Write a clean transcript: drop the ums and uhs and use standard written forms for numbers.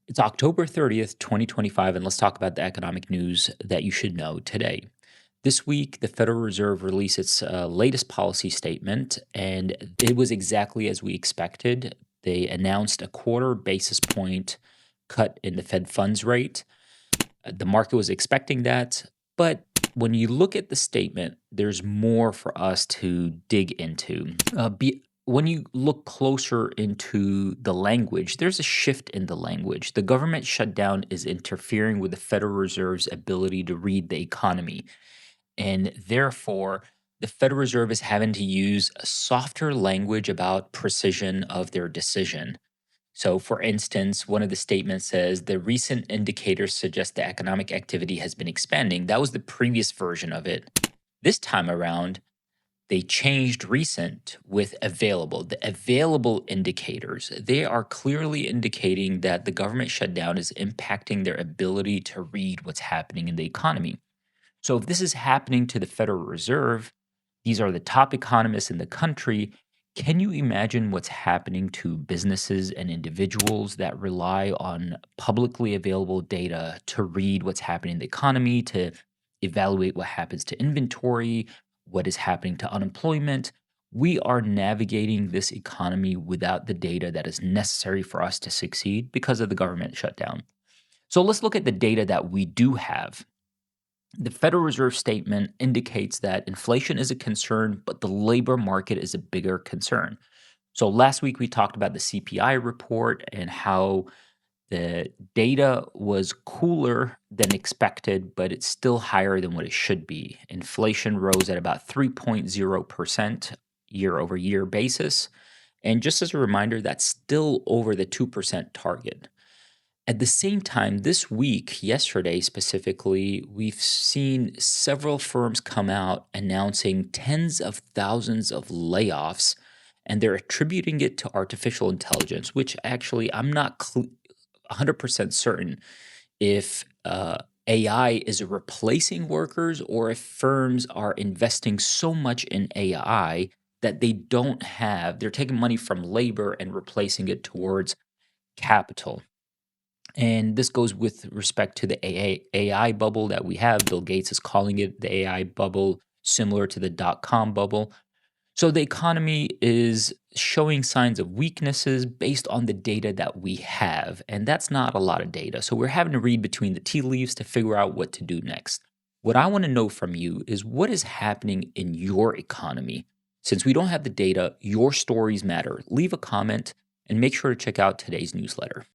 It's October 30th, 2025, and let's talk about the economic news that you should know today. This week, the Federal Reserve released its latest policy statement, and it was exactly as we expected. They announced a quarter basis point cut in the Fed funds rate. The market was expecting that, but when you look at the statement, there's more for us to dig into. When you look closer into the language, there's a shift in the language. The government shutdown is interfering with the Federal Reserve's ability to read the economy. And therefore, the Federal Reserve is having to use a softer language about precision of their decision. So, for instance, one of the statements says the recent indicators suggest the economic activity has been expanding. That was the previous version of it. This time around, they changed recent with available. The available indicators, they are clearly indicating that the government shutdown is impacting their ability to read what's happening in the economy. So, if this is happening to the Federal Reserve, these are the top economists in the country. Can you imagine what's happening to businesses and individuals that rely on publicly available data to read what's happening in the economy, to evaluate what happens to inventory, what is happening to unemployment? We are navigating this economy without the data that is necessary for us to succeed because of the government shutdown. So let's look at the data that we do have. The Federal Reserve statement indicates that inflation is a concern, but the labor market is a bigger concern. So last week we talked about the CPI report and how the data was cooler than expected, but it's still higher than what it should be. Inflation rose at about 3.0% year over year basis. And just as a reminder, that's still over the 2% target. At the same time, this week, yesterday specifically, we've seen several firms come out announcing tens of thousands of layoffs, and they're attributing it to artificial intelligence, which actually I'm not 100% certain if AI is replacing workers or if firms are investing so much in AI that they're taking money from labor and replacing it towards capital. And this goes with respect to the AI bubble that we have. Bill Gates is calling it the AI bubble, similar to the dot com bubble. So the economy is showing signs of weaknesses based on the data that we have. And that's not a lot of data. So we're having to read between the tea leaves to figure out what to do next. What I want to know from you is what is happening in your economy? Since we don't have the data, your stories matter. Leave a comment and make sure to check out today's newsletter.